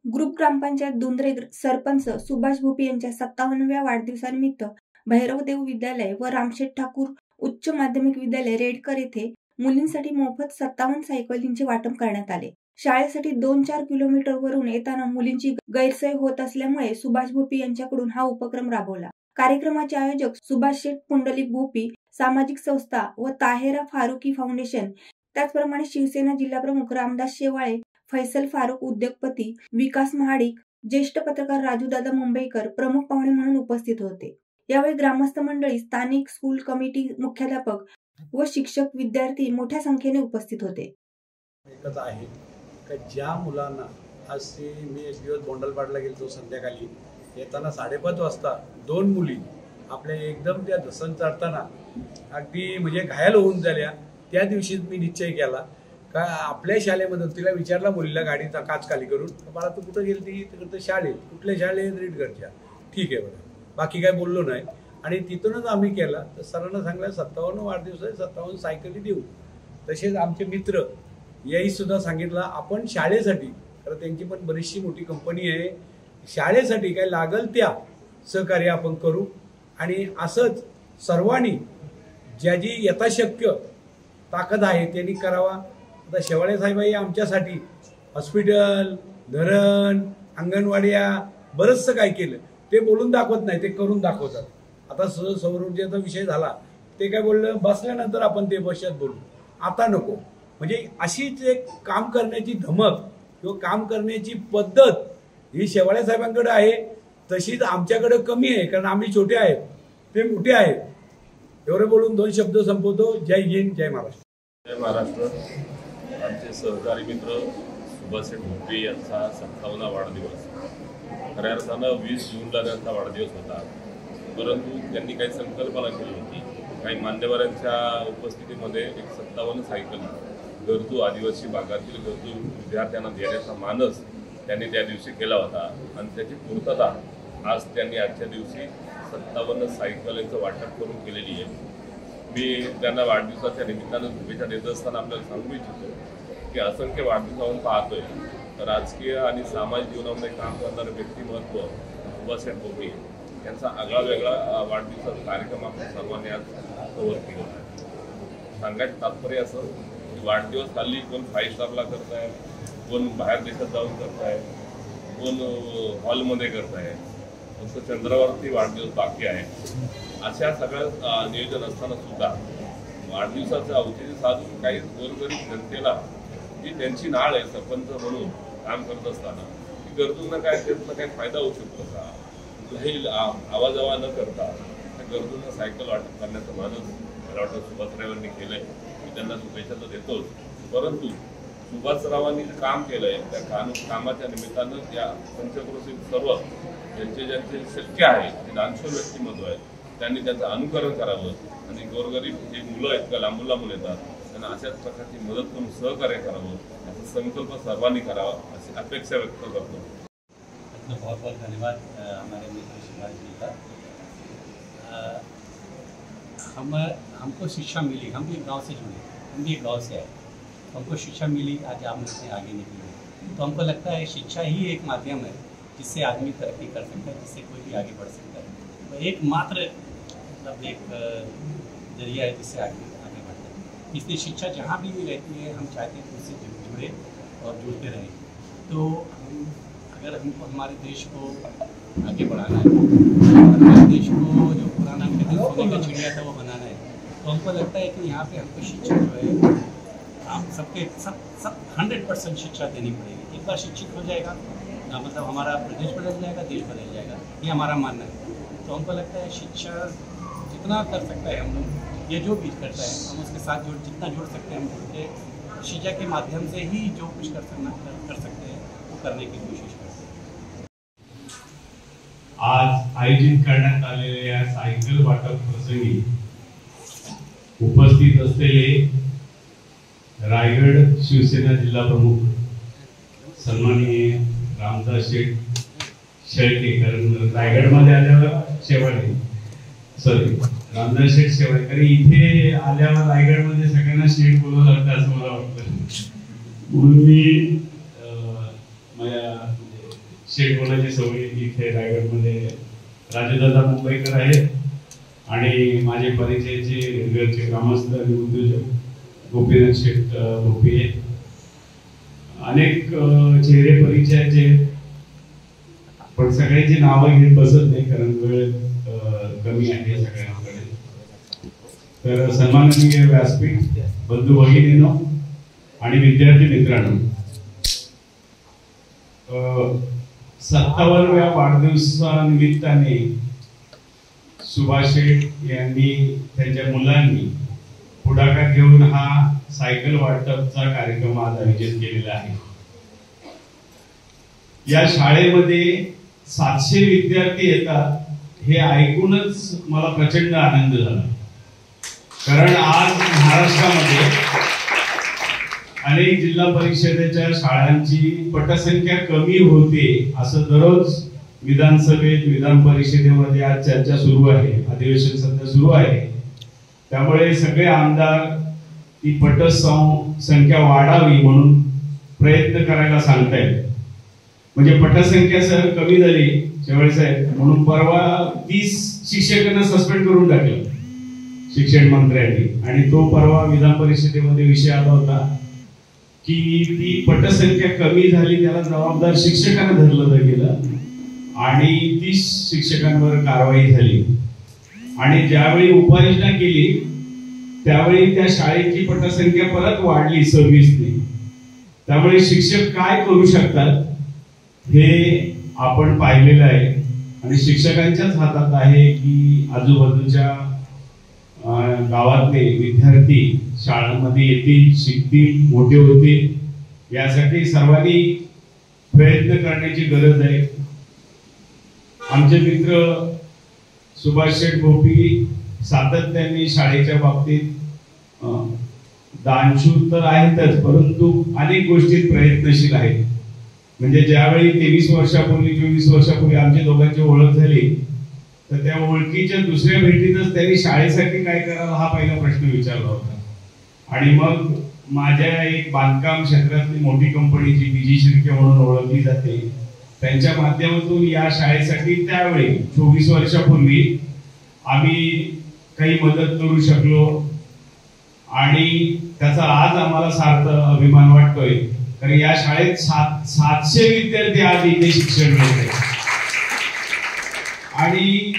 Group ग्रामपंचायत दुंद्रे सरपंच सुभाष भोपी यांच्या 57व्या वाढदिवसानिमित्त भैरवदेव विद्यालय व रामशेठ ठाकूर उच्च माध्यमिक विद्यालय रेडकर येथे मुलींसाठी मोफत 57 सायकलींचे वाटप करण्यात आले। शाळेसाठी 2-4 किलोमीटरवरून येताना मुलींची गैरसोय होत असल्यामुळे सुभाष भोपी यांच्याकडून हा उपक्रम राबवला। कार्यक्रमाचे आयोजक सुभाष शेठ पुंडलिक भोपी, सामाजिक संस्था व ताहेरा फारुकी फाउंडेशन, त्याचप्रमाणे शिवसेना जिल्हाप्रमुख रामदास शेवाळे, फैसल फारुक उद्योगपती, विकास महाडिक, ज्येष्ठ पत्रकार राजूदादा मुंबईकर प्रमुख पाहुणे म्हणून उपस्थित होते। यावेळी ग्रामस्थ मंडळी, स्थानिक स्कूल कमिटी मुख्याध्यापक व शिक्षक, विद्यार्थी मोठ्या संख्येने उपस्थित होते। एकच आहे की ज्या मुलांना आज मी एक दिवस बोंडलपाडला गेलो, संध्याकाळी येताना 5:30 वाजता 2 मुली आपल्या एकदम त्या धसन चढताना अगदी म्हणजे घायल होऊन झाल्या। त्या दिवशी मी निश्चय केला का आपल्या शाळेमध्ये तिला विचारला, मुलीला गाडीचा काच खाली करून, बाळा तू कुठं गेली? तिकडं शाळेत। कुठल्या शाळेत? रीडगरच्या। ठीक आहे बरं, बाकी काय बोललो नाही। आणि तिथूनच आम्ही केला तर सरांना सांगला 57 वाढदिवस आहे, 57 सायकली देऊ। तसेच आमचे मित्र याही सुद्धा सांगितलं आपण शाळेसाठी, कारण त्यांची पण बरीचशी मोठी कंपनी आहे, शाळेसाठी काय लागल त्या सहकार्य आपण करू। आणि असंच सर्वांनी ज्याची यथाशक्य ताकद आहे त्यांनी करावा। आता शेवाळे साहेबांनी आमच्यासाठी हॉस्पिटल, धरण, अंगणवाड्या बरंचसं काय केलं, ते बोलून दाखवत नाही, ते करून दाखवतात। आता सौर ऊर्जेचा विषय झाला, ते काय बोललं बसल्यानंतर आपण ते भविष्यात बोलू, आता नको। म्हणजे अशीच एक काम करण्याची धमक किंवा काम करण्याची पद्धत ही शेवाळे साहेबांकडे आहे, तशीच आमच्याकडे कमी आहे, कारण आम्ही छोटे आहेत, ते मोठे आहेत। एवढे बोलून 2 शब्द संपवतो। जय हिंद, जय महाराष्ट्र। जय महाराष्ट्र। आमचे सहकारी मित्र सुभाष भोपी यांचा 57वा वाढदिवस, खऱ्या अर्थानं 20 जूनला त्यांचा वाढदिवस होता, परंतु त्यांनी काही संकल्पना केली होती। काही मान्यवरांच्या उपस्थितीमध्ये एक 57 सायकल गरजू आदिवासी भागातील गरजू विद्यार्थ्यांना देण्याचा मानस त्यांनी त्या दिवशी केला होता आणि त्याची पूर्तता आज त्यांनी आजच्या दिवशी 57 सायकलींचं वाटप करून केलेली आहे। मी त्यांना वाढदिवसाच्या निमित्तानं शुभेच्छा देत असताना आपल्याला सांगू इच्छितो की असंख्य वाढदिवसाहून पाहतोय राजकीय आणि सामाजिक जीवनामध्ये काम करणारे व्यक्तिमत्व सुभाष भोपी यांचा आगळा वेगळा वाढदिवसाचा कार्यक्रम आपण सर्वांनी आज कव्हर केला आहे। सांगायचं तात्पर्य असं की वाढदिवस हल्ली कोण 5 स्टारला करताय, कोण बाहेर देशात जाऊन करताय, कोण हॉलमध्ये करताय, तसं चंद्रावरती वाढदिवस बाकी आहे। अशा सगळ्या नियोजन असताना सुद्धा वाढदिवसाचं औचित्य साधून काही गोरगरीब जनतेला जी त्यांची नाळ आहे सरपंच म्हणून काम करत असताना की गरजूंना काय त्यातनं काही फायदा होऊ शकतो का, कुठलाही आवाजावा न करता त्या गरजूंना सायकल वाटप करण्याचं मानस मला वाटतं सुभाषरावांनी केलं आहे। मी त्यांना शुभेच्छा तर देतोच, परंतु सुभाषरावांनी जे काम केलं आहे त्या कामाच्या निमित्तानं त्या पंचक्रोशीत सर्व ज्यांचे शक्य आहे, जे दानशूर व्यक्तिमत्व आहेत, त्यांनी त्याचं अनुकरण करावं आणि गोरगरीब जे मुलं आहेत का लांबून लांबून येतात त्यांना अशाच प्रकारची मदत करून सहकार्य करावं, याचा संकल्प सर्वांनी करावा अशी अपेक्षा व्यक्त करतो। बहुत बहुत धन्यवाद हमारे मित्र शिवाज जी का। हमको शिक्षा मिली, हम भी गांव से जुड़े, हम भी एक गांव से आए, हमको शिक्षा मिली, आज हम इससे आगे निकले। तो हमको लगता है शिक्षा ही एक माध्यम है जिससे आदमी तरक्की कर सकता है, जिससे कोई भी आगे बढ़ सकता है। तो एकमात्र मतलब एक जरिया है जिससे आगे बढ़ता है। इसलिए शिक्षा जहाँ भी रहती है हम चाहते हैं उससे जुड़े और जुड़ते रहें। तो अगर हमको हमारे देश को आगे बढ़ाना है, हमारे देश को जो पुराना सोने का चिड़िया था वो बनाना है, तो हमको लगता है कि यहाँ पे हमको शिक्षा जो है हम सब 100% शिक्षा देनी पड़ेगी। एक बार शिक्षित हो जाएगा मतलब हमारा प्रदेश बदल जाएगा, देश बदल जाएगा, ये हमारा मानना है। तो हमको लगता है शिक्षा जितना कर सकता है हम लोग, ये जो भी करता है हम उसके साथ जितना जुड़ सकते हैं हम जुड़ते हैं। शिक्षा के माध्यम से ही जो कुछ कर सकते हैं वो करने की कोशिश करते हैं। आज आयोजित करण्यात आलेल्या सायकल वाटप प्रसंगी उपस्थित असलेले रायगड शिवसेना जिल्हा प्रमुख सन्माननीय रामदास शेळके, कारण रायगडमध्ये आल्यावर शेवाळे रामदास शेवाळे, कारण इथे आल्यावर रायगडमध्ये सगळ्यांना शेठ बोलावं लागतं असं मला वाटतं, म्हणून मी माझ्या शेठ बोलायची सवय इथे रायगडमध्ये राजूदादा मुंबईकर आहेत आणि माझे परिचयाचे रेल्वेचे ग्रामस्थ आणि उद्योजक गोपीनाथ शेठ भोपी आहेत. अनेक चेहरे परिचयाचे, पण सगळ्यांची नावं घेत बसत नाही कारण वेळ कमी आहे सगळ्यांकडे. तर सन्माननीय व्यासपीठ, बंधू भगिनींनो आणि विद्यार्थी मित्रांनो, 57व्या वाढदिवसानिमित्ताने सुभाष शेठ यांनी त्यांच्या मुलांनी पुढाकार घेऊन हा सायकल वाटपचा कार्यक्रम आज आयोजित केलेला आहे. या शाळेमध्ये 700 विद्यार्थी येतात हे ऐकूनच मला प्रचंड आनंद झाला. कारण आज महाराष्ट्रामध्ये अनेक जिल्हा परिषदेच्या शाळांची पटसंख्या कमी होते असं दररोज विधानसभेत, विधान परिषदेमध्ये आज चर्चा सुरू आहे, अधिवेशन सध्या सुरू आहे. त्यामुळे सगळे आमदार ती पटसंख्या वाढावी म्हणून प्रयत्न करायला सांगतायत. म्हणजे पटसंख्या सर कमी झाली शेवळे साहेब म्हणून परवा 30 शिक्षकांना सस्पेंड करून टाकलं शिक्षण मंत्र्यांनी. आणि तो परवा विधान परिषदेमध्ये विषय आला होता की ती पटसंख्या कमी झाली, त्याला जबाबदार शिक्षकांना धरलं गेलं आणि 30 शिक्षकांवर कारवाई झाली. आणि ज्यावेळी उपाययोजना केली त्यावेळी त्या शाळेची पटसंख्या परत वाढली 26ने. त्यामुळे शिक्षक काय करू शकतात हे आपण पाहिलेलं आहे. आणि शिक्षकांच्याच हातात आहे की आजूबाजूच्या गावातले विद्यार्थी शाळांमध्ये येतील, शिकतील, मोठे होतील. यासाठी सर्वांनी प्रयत्न करण्याची गरज आहे. आमचे मित्र सुभाष शेठ भोपी सातत्याने शाळेच्या बाबतीत दानशूर तर आहेतच, परंतु अनेक गोष्टीत प्रयत्नशील आहेत. म्हणजे ज्यावेळी 23 वर्षापूर्वी 24 वर्षापूर्वी आमच्या दोघांची ओळख झाली तर त्या ओळखीच्या दुसऱ्या भेटीतच त्यांनी शाळेसाठी काय करावं हा पहिला प्रश्न विचारला होता. आणि मग माझ्या एक बांधकाम क्षेत्रातली मोठी कंपनी जी बीजी शिर्के म्हणून ओळखली जाते त्यांच्या माध्यमातून या शाळेसाठी त्यावेळी 24 वर्षापूर्वी आम्ही काही मदत करू शकलो आणि त्याचा आज आम्हाला सार्थ अभिमान वाटतोय. कारण या शाळेत 700 विद्यार्थी आज इथे शिक्षण घेत आहेत. आणि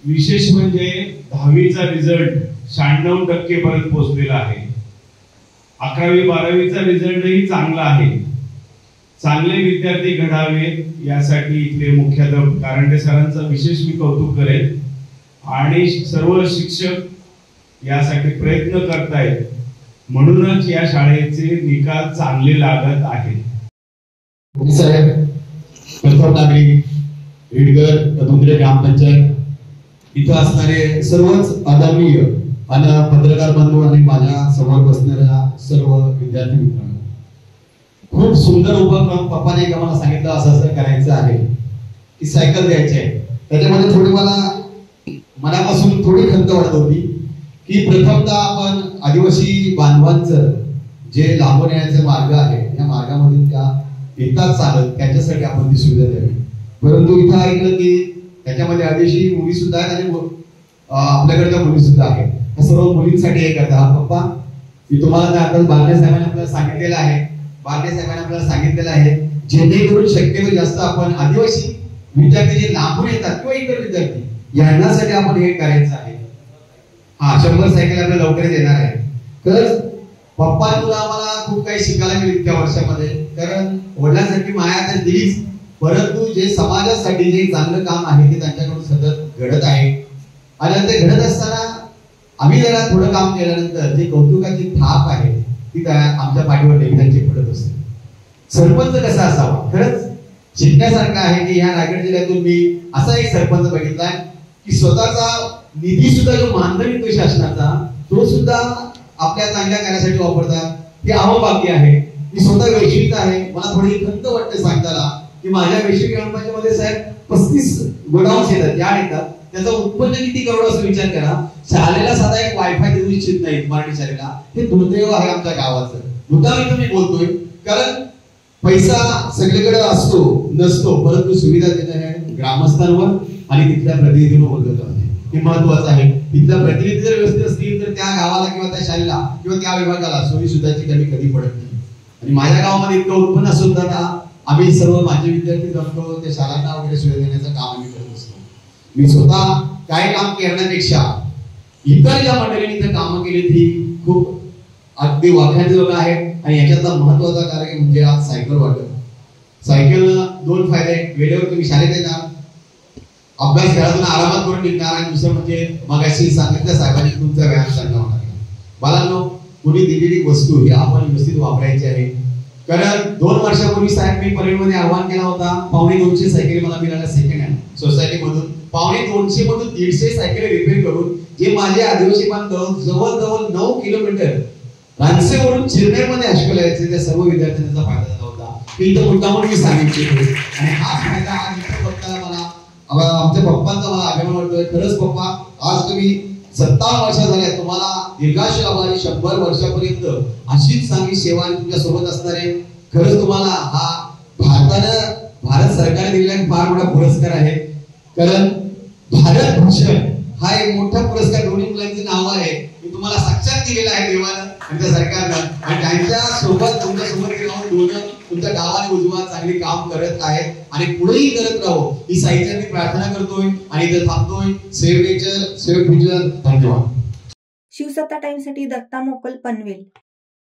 विशेष म्हणजे 10वीचा रिझल्ट 96% पर्यंत पोहोचलेला आहे. 11वी 12वीचा रिझल्टही चांगला आहे. चांगले विद्यार्थी घडावेत यासाठी इथले मुख्याध्यापक कारंडे सरांचं विशेष मी कौतुक करेन. आणि सर्व शिक्षक यासाठी प्रयत्न करतायत म्हणूनच या शाळेचे निकाल चांगले लागत आहेत. साहेब, प्रथम नागरिक, रीडगर, कदुंद्रे ग्रामपंचायत इथं असणारे सर्वच आदरणीय आणि पत्रकार बंधू आणि माझ्या समोर बसणाऱ्या सर्व विद्यार्थी मित्रांनो, खूप सुंदर उपक्रम पप्पाने एक आम्हाला सांगितलं असं करायचं आहे की सायकल द्यायची आहे. त्याच्यामध्ये थोडी मला मनापासून थोडी खंत वाटत होती की प्रथमतः आपण आदिवासी बांधवांचं जे लांबून येण्याचे मार्ग आहे या मार्गामधून त्या येतात चालत त्याच्यासाठी आपण ती सुविधा द्यावी. परंतु इथं ऐकलं की त्याच्यामध्ये आदिवासी मुली सुद्धा आहेत आणि आपल्याकडच्या मुली सुद्धा आहेत. या सर्व मुलींसाठी हे करतात. पप्पा मी तुम्हाला आता बालने साहेबांनी आपल्याला सांगितलेलं आहे, बालने साहेबांनी आपल्याला सांगितलेलं आहे जेणेकरून शक्यतो जास्त आपण आदिवासी विद्यार्थी जे लांबून येतात किंवा इतर विद्यार्थी यांच्यासाठी आपण हे करायचं आहे. 100 सायकल आपल्याला लवकरच येणार आहे. तर पप्पांना आम्हाला खूप काही शिकायला मिळेल त्या वर्षामध्ये. कारण वडिलांसाठी माया तर दिलीच, परंतु जे समाजासाठी जे चांगलं काम आहे ते त्यांच्याकडून सतत घडत आहे. आणि ते घडत असताना आम्ही जरा थोडं काम केल्यानंतर जे कौतुकाची थाप आहे ती आमच्या पाठीवर नेहमी पडत असते. सरपंच कसा असावा खरंच शिकण्यासारखं आहे की ह्या रायगड जिल्ह्यातून मी असा एक सरपंच बघितलाय की स्वतःचा निधी सुद्धा जो मानधन येतो शासनाचा तो सुद्धा आपल्या चांगल्या कार्यासाठी वापरतात. ही अहोभाग्य आहे. मी स्वतः वैश्विक आहे. मला थोडी खंत वाटते सांगताना की माझ्या वैश्विक ग्रामपंचायतीमध्ये साहेब 35 गोडाऊन्स येतात, यार्ड येतात. त्याचं उत्पन्न किती करोड असं विचार करा. शाळेला साधा एक वायफाय देऊ इच्छित नाही मराठी शाळेला. हे दुर्दैव आहे आमच्या गावाचं. मुद्दाम इथं मी बोलतोय कारण पैसा सगळीकडे असतो नसतो, परंतु सुविधा देणाऱ्या ग्रामस्थांवर आणि तिथल्या प्रतिनिधींवर बोललं जातं, हे महत्वाचं आहे. तिथल्या प्रतिनिधी जर व्यवस्थित असतील तर त्या गावाला किंवा त्या शाळेला किंवा त्या विभागाला सोयी सुद्धाची कमी कधी पडत नाही. आणि माझ्या गावामध्ये इतकं उत्पन्न असून सुद्धा आम्ही सर्व माझे विद्यार्थी जमतो त्या शाळांना वगैरे सुविधा देण्याचं काम आम्ही करत असतो. मी स्वतः काय काम करण्यापेक्षा इतर ज्या मंडळींनी इथे कामं केली ती खूप अगदी वाखाणजोग आहे. आणि याच्यातला महत्वाचा कार्य म्हणजे आज सायकल वाटप. सायकलनं 2 फायदे आहेत. वेळेवर तुम्ही शाळेत येणार, अभ्यास घरातून आरामात करून निघणार, आणि दुसरं म्हणजे मगाशी सांगितलं साहेबांनी तुमचा व्यायाम चांगला होणार. बाळांनो, कुणी दिलेली वस्तू ही आपण व्यवस्थित वापरायची आहे. कारण 2 वर्षापूर्वी साहेब मी परेडमध्ये आव्हान केला होता, 250 सायकली मला मिळाल्या सेकंड हँड सोसायटीमधून. 250 मधून 150 सायकली रिपेअर करून जे माझे आदिवासी बांधव जवळजवळ 9 किलोमीटर रानसेवरून चिरनेरमध्ये हायस्कूल यायचे त्या सर्व विद्यार्थ्यांचा फायदा झाला होता. मी इथं मुद्दामून मी सांगितले आणि हाच फायदा आज इथं बघताना मला आमच्या पप्पांचा मला अभिमान वाटतोय. खरंच पप्पा, आज तुम्ही 57 वर्ष झाले, तुम्हाला दीर्घायुष्य लाभो आणि 100 वर्षापर्यंत अशीच चांगली सेवा तुमच्या सोबत असणार आहे. खरंच तुम्हाला हा भारत सरकारने दिलेला एक फार मोठा पुरस्कार आहे. कारण भारत भूषण हा एक मोठा पुरस्कार दोन्ही मुलांची नाव आहे, मी तुम्हाला साक्षात दिलेला आहे देवानं आणि त्या सरकारनं. आणि त्यांच्या सोबत तुमच्या सोबत राहून दोन तुमच्या गावाने उजवा चांगली काम करत आहेत आणि पुढेही करत राहू ही साईचरणी प्रार्थना करतोय आणि इथे थांबतोय. Save nature, save future. धन्यवाद. शिवसत्ता टाइम्ससाठी दत्ता मोकल, पनवेल.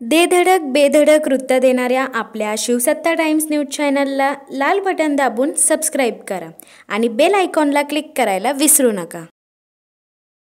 दे धडक बेधडक वृत्त देणाऱ्या आपल्या शिवसत्ता टाइम्स न्यूज चॅनलला लाल बटन दाबून सबस्क्राईब करा आणि बेल आयकॉनला क्लिक करायला विसरू नका.